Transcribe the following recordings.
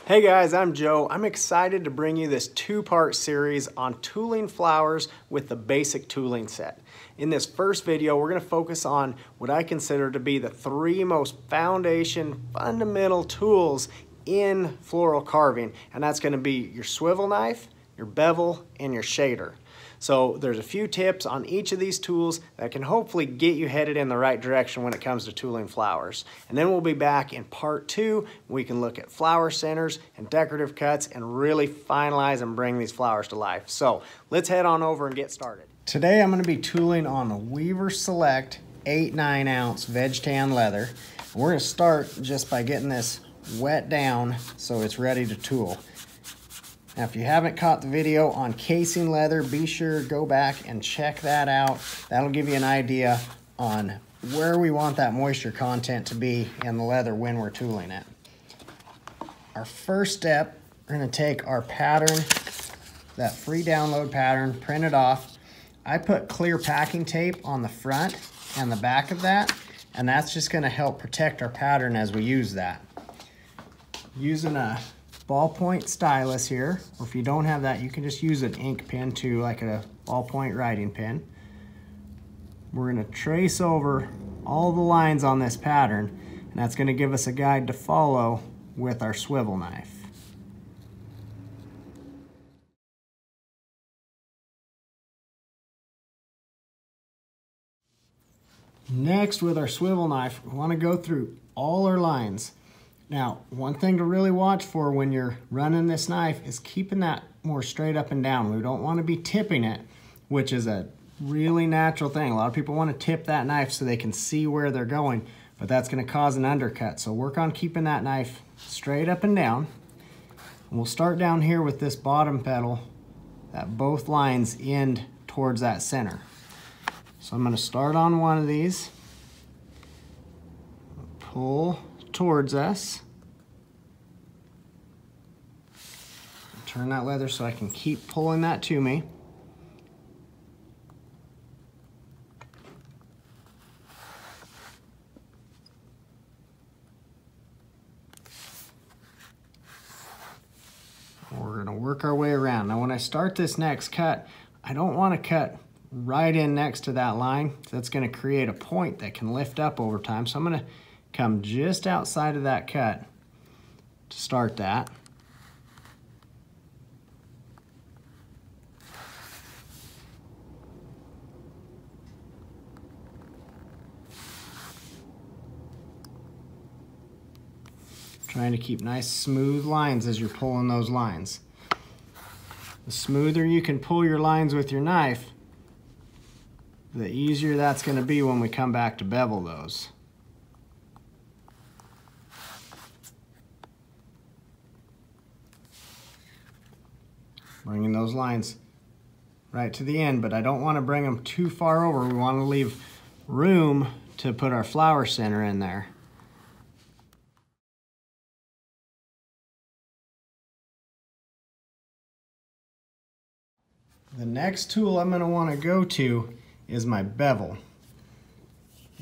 Hey guys, I'm Joe. I'm excited to bring you this two-part series on tooling flowers with the basic tooling set. In this first video, we're going to focus on what I consider to be the three most fundamental tools in floral carving, and that's going to be your swivel knife, your bevel, and your shader. So there's a few tips on each of these tools that can hopefully get you headed in the right direction when it comes to tooling flowers. And then we'll be back in part two. We can look at flower centers and decorative cuts and really finalize and bring these flowers to life. So let's head on over and get started. Today I'm going to be tooling on a Weaver Select 8-9 ounce veg tan leather. We're going to start just by getting this wet down so it's ready to tool. Now, if you haven't caught the video on casing leather, be sure to go back and check that out. That'll give you an idea on where we want that moisture content to be in the leather when we're tooling it. Our first step, we're going to take our pattern, that free download pattern, print it off. I put clear packing tape on the front and the back of that, and that's just going to help protect our pattern as we use that. Using a ballpoint stylus here, or if you don't have that, you can just use an ink pen too, like a ballpoint writing pen. We're going to trace over all the lines on this pattern, and that's going to give us a guide to follow with our swivel knife. Next, with our swivel knife, we want to go through all our lines. Now, one thing to really watch for when you're running this knife is keeping that more straight up and down. We don't want to be tipping it, which is a really natural thing. A lot of people want to tip that knife so they can see where they're going, but that's going to cause an undercut. So work on keeping that knife straight up and down. And we'll start down here with this bottom petal that both lines end towards that center. So I'm going to start on one of these, pull towards us. Turn that leather so I can keep pulling that to me. We're going to work our way around. Now when I start this next cut, I don't want to cut right in next to that line. That's going to create a point that can lift up over time. So I'm going to come just outside of that cut to start that. Trying to keep nice smooth lines as you're pulling those lines. The smoother you can pull your lines with your knife, the easier that's going to be when we come back to bevel those. Bringing those lines right to the end, but I don't want to bring them too far over. We want to leave room to put our flower center in there. The next tool I'm going to want to go to is my bevel.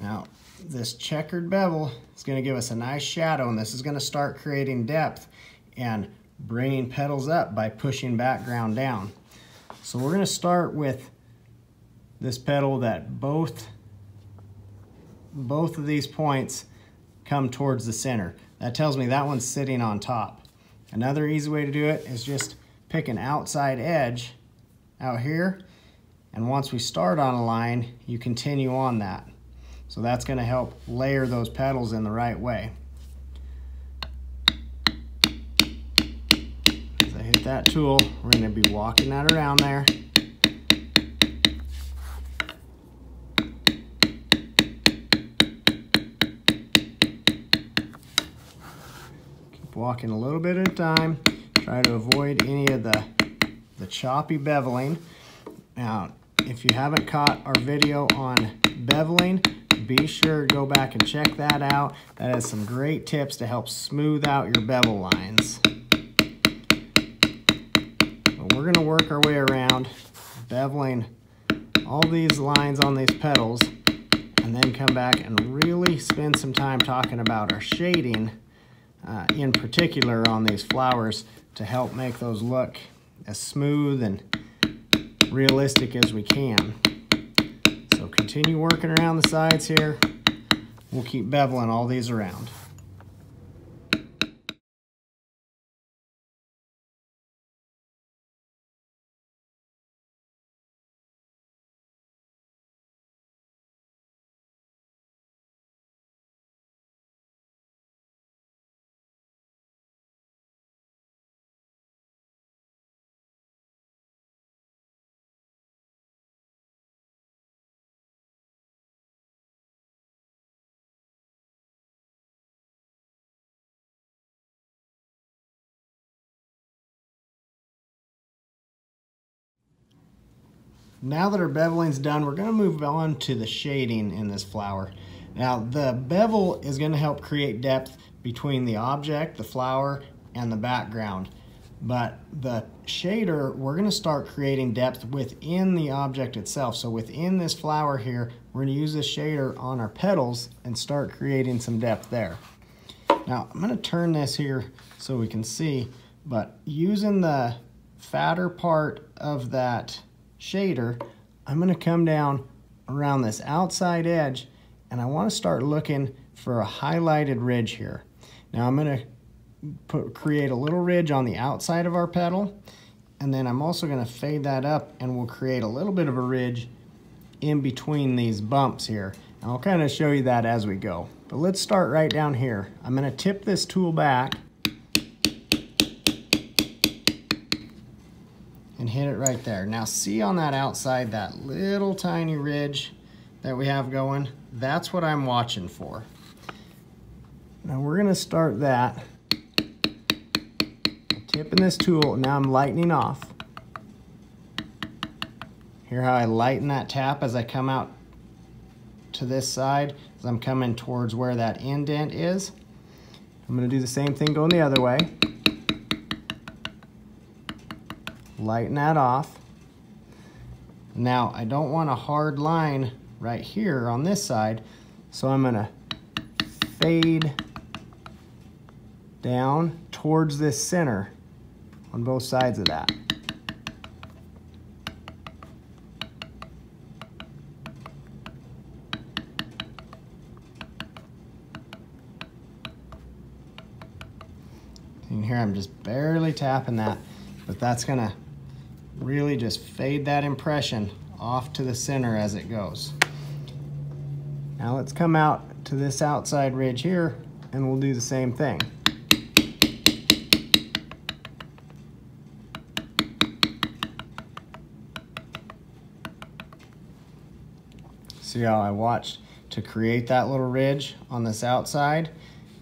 Now, this checkered bevel is going to give us a nice shadow, and this is going to start creating depth and bringing petals up by pushing background down. So we're going to start with this petal that both of these points come towards the center. That tells me that one's sitting on top. Another easy way to do it is just pick an outside edge out here, and once we start on a line, you continue on that. So that's going to help layer those petals in the right way. Hit that tool, we're going to be walking that around there. Keep walking a little bit at a time. Try to avoid any of the choppy beveling. Now, if you haven't caught our video on beveling, be sure to go back and check that out. That has some great tips to help smooth out your bevel lines. We're going to work our way around beveling all these lines on these petals, and then come back and really spend some time talking about our shading in particular on these flowers to help make those look as smooth and realistic as we can. So continue working around the sides here. We'll keep beveling all these around. Now that our beveling's done, we're going to move on to the shading in this flower. Now the bevel is going to help create depth between the object, the flower, and the background. But the shader, we're going to start creating depth within the object itself. So within this flower here, we're going to use this shader on our petals and start creating some depth there. Now I'm going to turn this here so we can see, but using the fatter part of that shader, I'm going to come down around this outside edge and I want to start looking for a highlighted ridge here. Now I'm going to create a little ridge on the outside of our petal, and then I'm also going to fade that up and we'll create a little bit of a ridge in between these bumps here. And I'll kind of show you that as we go. But let's start right down here. I'm going to tip this tool back and hit it right there. Now see on that outside, that little tiny ridge that we have going, that's what I'm watching for. Now we're gonna start that. Tipping this tool, now I'm lightening off. Hear how I lighten that tap as I come out to this side, as I'm coming towards where that indent is. I'm gonna do the same thing going the other way. Lighten that off. Now I don't want a hard line right here on this side, so I'm gonna fade down towards this center on both sides of that. And here I'm just barely tapping that, but that's gonna really just fade that impression off to the center as it goes. Now let's come out to this outside ridge here and we'll do the same thing. See how I watched to create that little ridge on this outside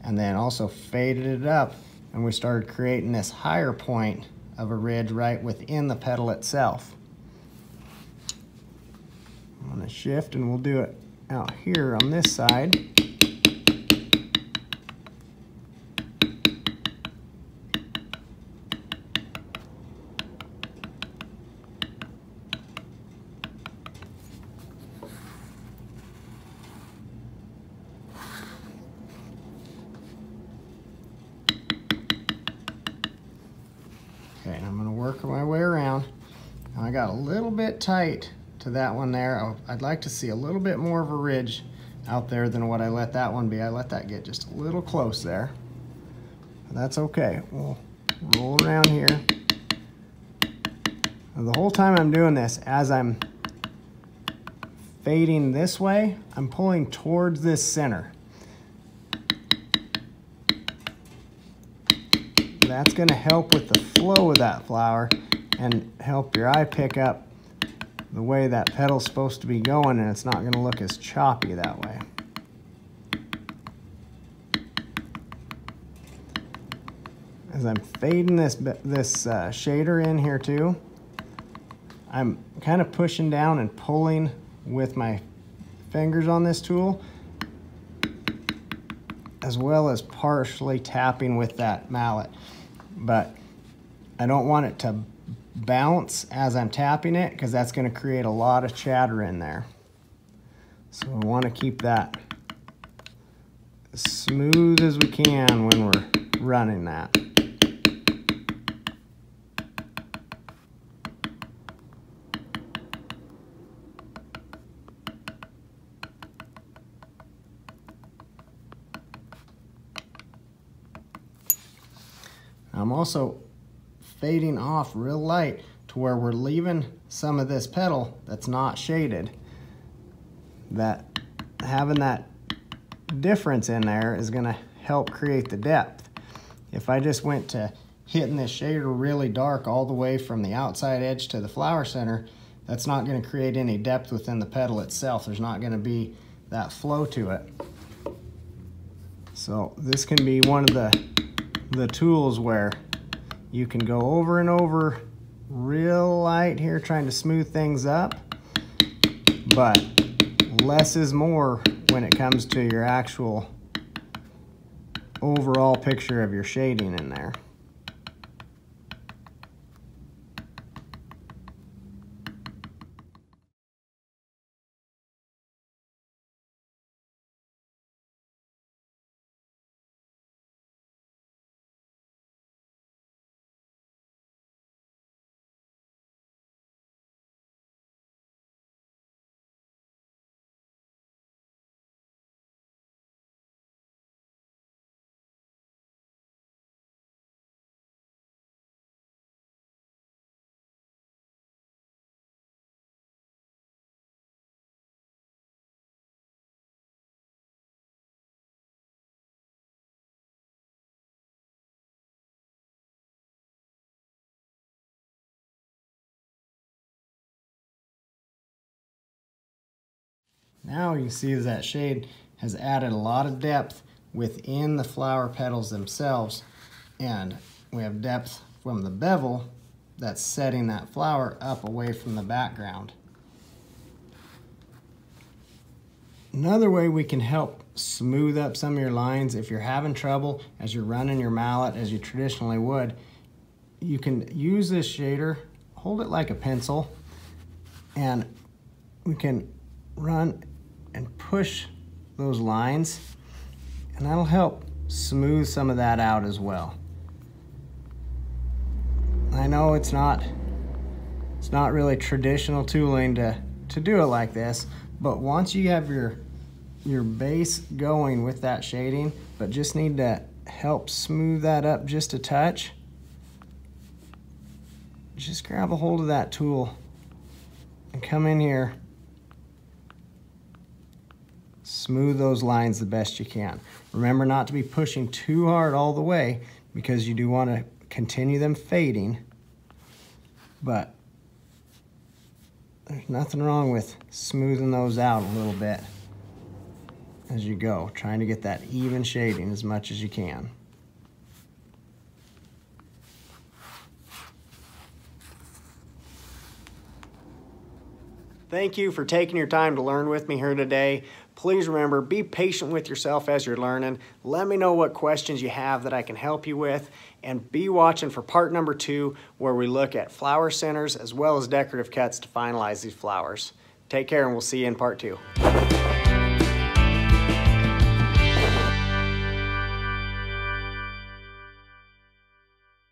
and then also faded it up, and we started creating this higher point of a ridge right within the petal itself. I'm going to shift and we'll do it out here on this side. Okay, and I'm going to work my way around. Now I got a little bit tight to that one there. I'd like to see a little bit more of a ridge out there than what I let that one be. I let that get just a little close there. But that's okay. We'll roll around here. Now, the whole time I'm doing this, as I'm fading this way, I'm pulling towards this center. That's going to help with the flow of that flower and help your eye pick up the way that petal's supposed to be going, and it's not going to look as choppy that way. As I'm fading this shader in here too, I'm kind of pushing down and pulling with my fingers on this tool, as well as partially tapping with that mallet. But I don't want it to bounce as I'm tapping it, because that's going to create a lot of chatter in there. So we want to keep that as smooth as we can when we're running that. I'm also fading off real light to where we're leaving some of this petal that's not shaded. That having that difference in there is going to help create the depth. If I just went to hitting this shader really dark all the way from the outside edge to the flower center, that's not going to create any depth within the petal itself. There's not going to be that flow to it. So this can be one of the tools where you can go over and over real light here trying to smooth things up, but less is more when it comes to your actual overall picture of your shading in there. Now you can see that shade has added a lot of depth within the flower petals themselves, and we have depth from the bevel that's setting that flower up away from the background. Another way we can help smooth up some of your lines, if you're having trouble as you're running your mallet as you traditionally would, you can use this shader, hold it like a pencil, and we can run and push those lines, and that'll help smooth some of that out as well. I know it's not really traditional tooling to do it like this, but once you have your base going with that shading, but just need to help smooth that up just a touch, just grab a hold of that tool and come in here, smooth those lines the best you can. Remember not to be pushing too hard all the way, because you do want to continue them fading, but there's nothing wrong with smoothing those out a little bit as you go, trying to get that even shading as much as you can. Thank you for taking your time to learn with me here today. Please remember, be patient with yourself as you're learning. Let me know what questions you have that I can help you with, and be watching for part number 2, where we look at flower centers as well as decorative cuts to finalize these flowers. Take care, and we'll see you in part 2.